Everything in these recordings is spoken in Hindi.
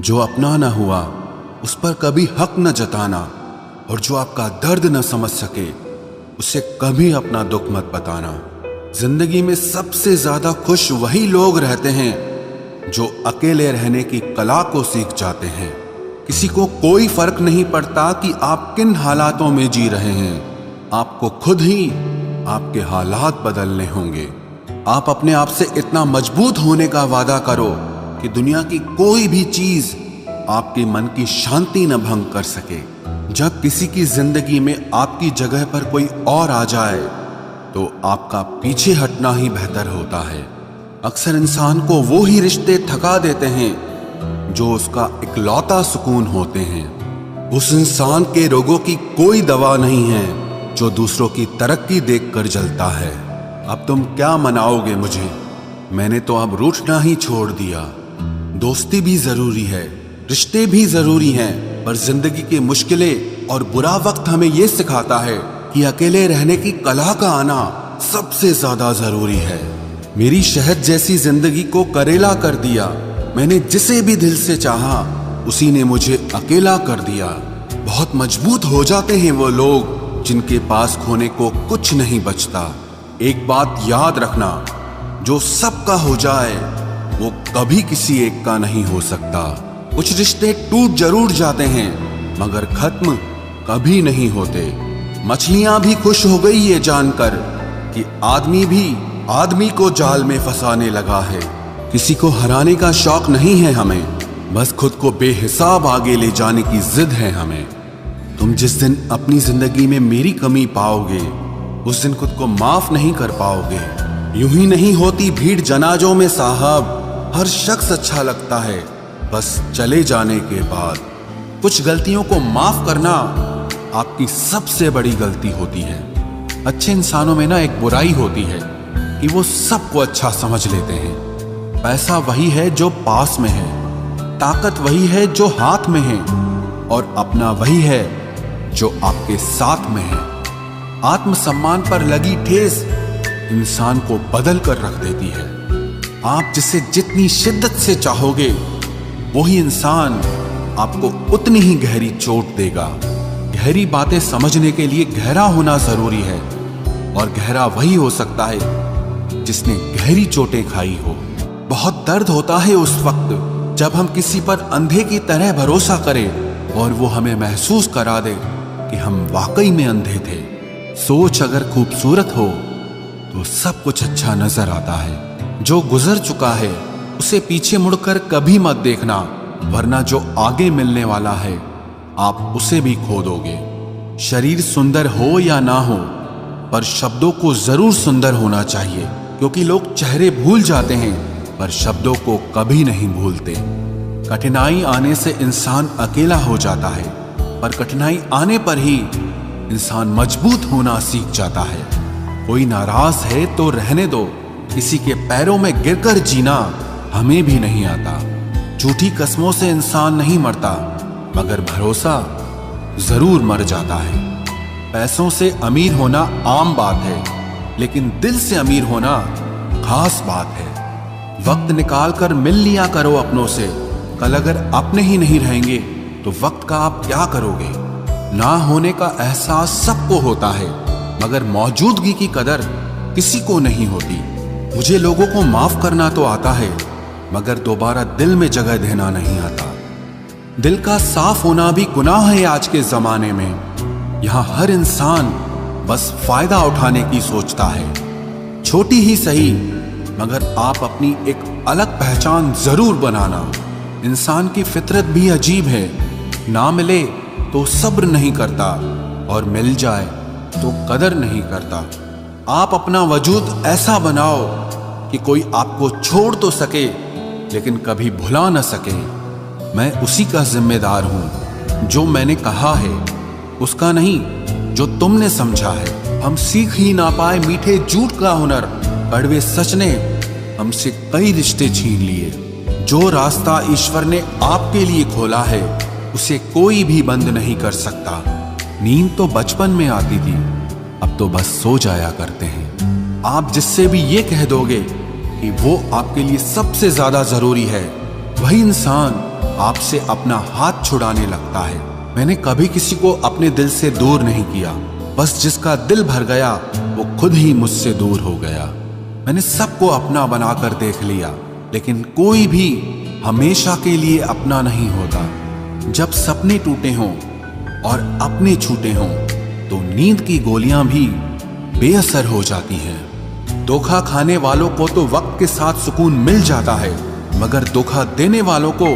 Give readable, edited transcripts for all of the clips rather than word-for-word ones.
जो अपना न हुआ उस पर कभी हक न जताना, और जो आपका दर्द न समझ सके उसे कभी अपना दुख मत बताना। जिंदगी में सबसे ज्यादा खुश वही लोग रहते हैं जो अकेले रहने की कला को सीख जाते हैं। किसी को कोई फर्क नहीं पड़ता कि आप किन हालातों में जी रहे हैं, आपको खुद ही आपके हालात बदलने होंगे। आप अपने आप से इतना मजबूत होने का वादा करो कि दुनिया की कोई भी चीज आपके मन की शांति न भंग कर सके। जब किसी की जिंदगी में आपकी जगह पर कोई और आ जाए तो आपका पीछे हटना ही बेहतर होता है। अक्सर इंसान को वो ही रिश्ते थका देते हैं जो उसका इकलौता सुकून होते हैं। उस इंसान के रोगों की कोई दवा नहीं है जो दूसरों की तरक्की देखकर जलता है। अब तुम क्या मनाओगे मुझे, मैंने तो अब रूठना ही छोड़ दिया। दोस्ती भी जरूरी है, रिश्ते भी जरूरी हैं, पर जिंदगी की मुश्किलें और बुरा वक्त हमें यह सिखाता है कि अकेले रहने की कला का आना सबसे ज्यादा जरूरी है। मेरी शहद जैसी जिंदगी को करेला कर दिया। मैंने जिसे भी दिल से चाहा उसी ने मुझे अकेला कर दिया। बहुत मजबूत हो जाते हैं वो लोग जिनके पास खोने को कुछ नहीं बचता। एक बात याद रखना, जो सबका हो जाए वो कभी किसी एक का नहीं हो सकता। कुछ रिश्ते टूट जरूर जाते हैं मगर खत्म कभी नहीं होते। मछलियां भी खुश हो गई ये जानकर कि आदमी भी आदमी को जाल में फंसाने लगा है। किसी को हराने का शौक नहीं है हमें, बस खुद को बेहिसाब आगे ले जाने की जिद है हमें। तुम जिस दिन अपनी जिंदगी में मेरी कमी पाओगे उस दिन खुद को माफ नहीं कर पाओगे। यूं ही नहीं होती भीड़ जनाजों में साहब, हर शख्स अच्छा लगता है बस चले जाने के बाद। कुछ गलतियों को माफ करना आपकी सबसे बड़ी गलती होती है। अच्छे इंसानों में ना एक बुराई होती है कि वो सबको अच्छा समझ लेते हैं। पैसा वही है जो पास में है, ताकत वही है जो हाथ में है, और अपना वही है जो आपके साथ में है। आत्मसम्मान पर लगी ठेस इंसान को बदल कर रख देती है। आप जिसे जितनी शिद्दत से चाहोगे वही इंसान आपको उतनी ही गहरी चोट देगा। गहरी बातें समझने के लिए गहरा होना जरूरी है, और गहरा वही हो सकता है जिसने गहरी चोटें खाई हो। बहुत दर्द होता है उस वक्त जब हम किसी पर अंधे की तरह भरोसा करें और वो हमें महसूस करा दे कि हम वाकई में अंधे थे। सोच अगर खूबसूरत हो तो सब कुछ अच्छा नजर आता है। जो गुजर चुका है उसे पीछे मुड़कर कभी मत देखना, वरना जो आगे मिलने वाला है आप उसे भी खो दोगे। शरीर सुंदर हो या ना हो, पर शब्दों को जरूर सुंदर होना चाहिए, क्योंकि लोग चेहरे भूल जाते हैं पर शब्दों को कभी नहीं भूलते। कठिनाई आने से इंसान अकेला हो जाता है, पर कठिनाई आने पर ही इंसान मजबूत होना सीख जाता है। कोई नाराज है तो रहने दो, किसी के पैरों में गिरकर जीना हमें भी नहीं आता। झूठी कस्मों से इंसान नहीं मरता, मगर भरोसा जरूर मर जाता है। पैसों से अमीर होना आम बात है, लेकिन दिल से अमीर होना खास बात है। वक्त निकाल कर मिल लिया करो अपनों से। कल अगर अपने ही नहीं रहेंगे तो वक्त का आप क्या करोगे। ना होने का एहसास सबको होता है, मगर मौजूदगी की कदर किसी को नहीं होती। मुझे लोगों को माफ करना तो आता है, मगर दोबारा दिल में जगह देना नहीं आता। दिल का साफ होना भी गुनाह है आज के जमाने में। यहाँ हर इंसान बस फायदा उठाने की सोचता है। छोटी ही सही, मगर आप अपनी एक अलग पहचान जरूर बनाना। इंसान की फितरत भी अजीब है, ना मिले तो सब्र नहीं करता, और मिल जाए तो कदर नहीं करता। आप अपना वजूद ऐसा बनाओ कि कोई आपको छोड़ तो सके लेकिन कभी भुला न सके। मैं उसी का जिम्मेदार हूं, जो मैंने कहा है उसका नहीं जो तुमने समझा है। हम सीख ही ना पाए मीठे झूठ का हुनर, कड़वे सच ने हमसे कई रिश्ते छीन लिए। जो रास्ता ईश्वर ने आपके लिए खोला है उसे कोई भी बंद नहीं कर सकता। नींद तो बचपन में आती थी, अब तो बस सो जाया करते हैं। आप जिससे भी ये कह दोगे कि वो आपके लिए सबसे ज्यादा जरूरी है, वही इंसान आपसे अपना हाथ छुड़ाने लगता है। मैंने कभी किसी को अपने दिल से दूर नहीं किया, बस जिसका दिल भर गया वो खुद ही मुझसे दूर हो गया। मैंने सबको अपना बनाकर देख लिया, लेकिन कोई भी हमेशा के लिए अपना नहीं होता। जब सपने टूटे हों और अपने छूटे हों तो नींद की गोलियां भी बेअसर हो जाती हैं। धोखा खाने वालों को तो वक्त के साथ सुकून मिल जाता है, मगर धोखा देने वालों को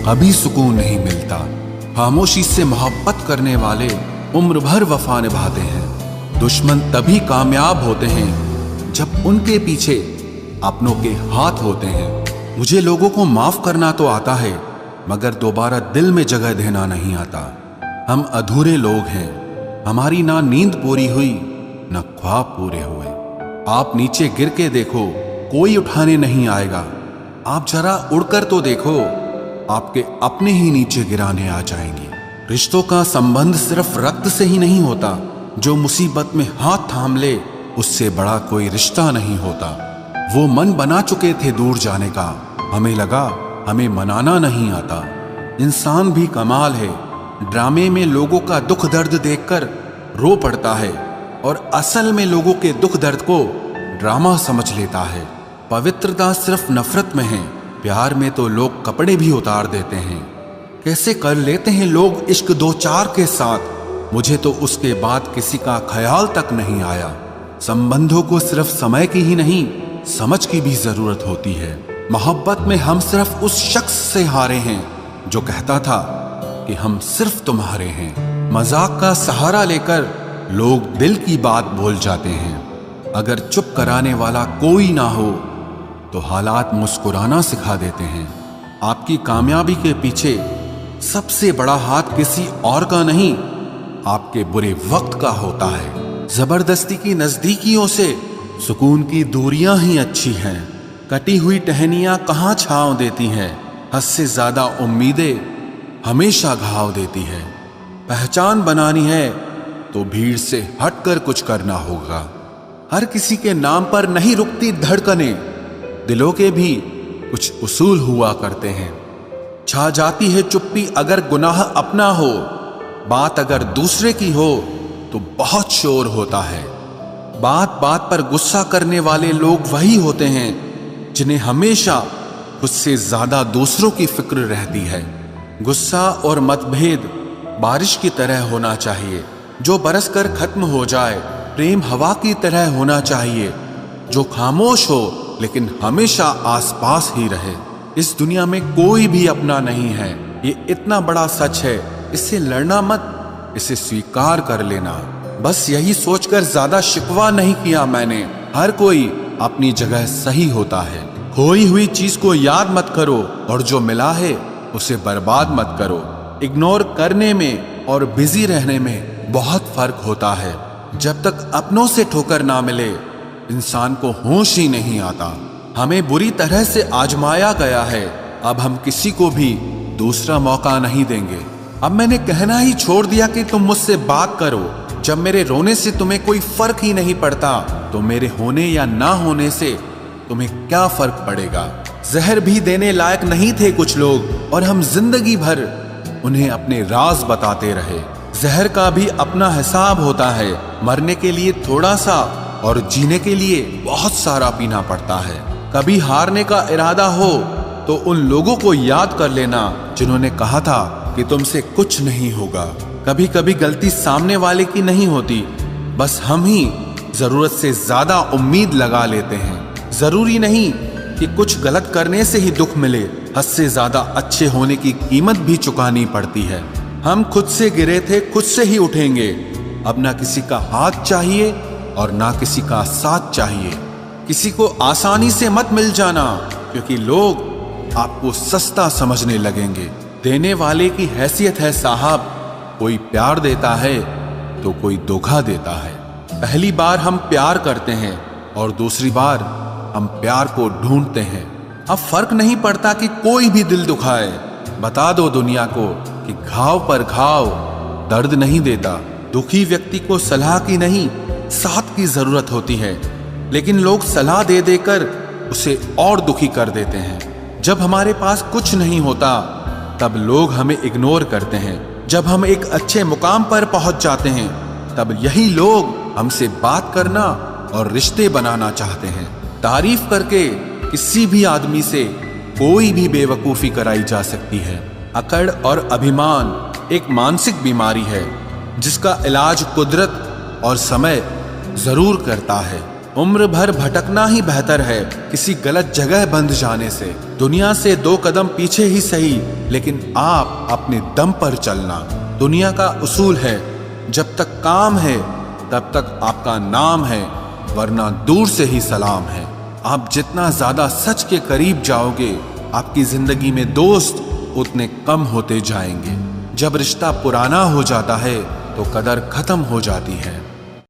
कभी सुकून नहीं मिलता। खामोशी से मोहब्बत करने वाले उम्र भर वफा निभाते हैं। दुश्मन तभी कामयाब होते हैं जब उनके पीछे अपनों के हाथ होते हैं। मुझे लोगों को माफ करना तो आता है, मगर दोबारा दिल में जगह देना नहीं आता। हम अधूरे लोग हैं, हमारी ना नींद पूरी हुई ना ख्वाब पूरे हुए। आप नीचे गिर के देखो, कोई उठाने नहीं आएगा। आप जरा उड़कर तो देखो, आपके अपने ही नीचे गिराने आ जाएंगे। रिश्तों का संबंध सिर्फ रक्त से ही नहीं होता। जो मुसीबत में हाथ थाम ले उससे बड़ा कोई रिश्ता नहीं होता। वो मन बना चुके थे दूर जाने का, हमें लगा हमें मनाना नहीं आता। इंसान भी कमाल है, ड्रामे में लोगों का दुख दर्द देखकर रो पड़ता है और असल में लोगों के दुख दर्द को ड्रामा समझ लेता है। पवित्रता सिर्फ नफरत में है, प्यार में तो लोग कपड़े भी उतार देते हैं। कैसे कर लेते हैं लोग इश्क दो चार के साथ, मुझे तो उसके बाद किसी का ख्याल तक नहीं आया। संबंधों को सिर्फ समय की ही नहीं, समझ की भी जरूरत होती है। मोहब्बत में हम सिर्फ उस शख्स से हारे हैं जो कहता था कि हम सिर्फ तुम्हारे हैं। मजाक का सहारा लेकर लोग दिल की बात भूल जाते हैं। अगर चुप कराने वाला कोई ना हो तो हालात मुस्कुराना सिखा देते हैं। आपकी कामयाबी के पीछे सबसे बड़ा हाथ किसी और का नहीं, आपके बुरे वक्त का होता है। जबरदस्ती की नजदीकियों से सुकून की दूरियां ही अच्छी हैं। कटी हुई टहनियां कहाँ छांव देती हैं, हद से ज्यादा उम्मीदें हमेशा घाव देती है। पहचान बनानी है तो भीड़ से हटकर कुछ करना होगा। हर किसी के नाम पर नहीं रुकती धड़कनें, दिलों के भी कुछ उसूल हुआ करते हैं। छा जाती है चुप्पी अगर गुनाह अपना हो, बात अगर दूसरे की हो तो बहुत शोर होता है। बात बात पर गुस्सा करने वाले लोग वही होते हैं जिन्हें हमेशा खुद से ज्यादा दूसरों की फिक्र रहती है। गुस्सा और मतभेद बारिश की तरह होना चाहिए, जो बरस कर खत्म हो जाए। प्रेम हवा की तरह होना चाहिए, जो खामोश हो लेकिन हमेशा आसपास ही रहे। इस दुनिया में कोई भी अपना नहीं है, ये इतना बड़ा सच है। इससे लड़ना मत, इसे स्वीकार कर लेना। बस यही सोचकर ज्यादा शिकवा नहीं किया मैंने। हर कोई अपनी जगह सही होता है। खोई हुई चीज को याद मत करो और जो मिला है उसे बर्बाद मत करो। इग्नोर करने में और बिजी रहने में बहुत फर्क होता है। जब तक अपनों से ठोकर ना मिले इंसान को होश ही नहीं आता। हमें बुरी तरह से आजमाया गया है, अब हम किसी को भी दूसरा मौका नहीं देंगे। अब मैंने कहना ही छोड़ दिया कि तुम मुझसे बात करो। जब मेरे रोने से तुम्हें कोई फर्क ही नहीं पड़ता तो मेरे होने या ना होने से तुम्हें क्या फर्क पड़ेगा। जहर भी देने लायक नहीं थे कुछ लोग और हम जिंदगी भर उन्हें अपने राज बताते रहे। जहर का भी अपना हिसाब होता है, मरने के लिए थोड़ा सा और जीने के लिए बहुत सारा पीना पड़ता है। कभी हारने का इरादा हो तो उन लोगों को याद कर लेना जिन्होंने कहा था कि तुमसे कुछ नहीं होगा। कभी कभी गलती सामने वाले की नहीं होती, बस हम ही जरूरत से ज्यादा उम्मीद लगा लेते हैं। जरूरी नहीं कि कुछ गलत करने से ही दुख मिले, हद से ज्यादा अच्छे होने की कीमत भी चुकानी पड़ती है। हम खुद से गिरे थे, खुद से ही उठेंगे। अब ना किसी का हाथ चाहिए और ना किसी का साथ चाहिए। किसी को आसानी से मत मिल जाना, क्योंकि लोग आपको सस्ता समझने लगेंगे। देने वाले की हैसियत है साहब, कोई प्यार देता है तो कोई धोखा देता है। पहली बार हम प्यार करते हैं और दूसरी बार हम प्यार को ढूंढते हैं। अब फर्क नहीं पड़ता कि कोई भी दिल दुखाए। बता दो दुनिया को कि घाव पर घाव दर्द नहीं देता। दुखी व्यक्ति को सलाह की नहीं, साथ की जरूरत होती है, लेकिन लोग सलाह दे देकर उसे और दुखी कर देते हैं। जब हमारे पास कुछ नहीं होता तब लोग हमें इग्नोर करते हैं। जब हम एक अच्छे मुकाम पर पहुंच जाते हैं तब यही लोग हमसे बात करना और रिश्ते बनाना चाहते हैं। तारीफ करके किसी भी आदमी से कोई भी बेवकूफी कराई जा सकती है। अकड़ और अभिमान एक मानसिक बीमारी है जिसका इलाज कुदरत और समय जरूर करता है। उम्र भर भटकना ही बेहतर है किसी गलत जगह बंध जाने से। दुनिया से 2 कदम पीछे ही सही, लेकिन आप अपने दम पर चलना। दुनिया का उसूल है, जब तक काम है तब तक आपका नाम है, वरना दूर से ही सलाम है। आप जितना ज्यादा सच के करीब जाओगे, आपकी जिंदगी में दोस्त उतने कम होते जाएंगे। जब रिश्ता पुराना हो जाता है तो कदर खत्म हो जाती है।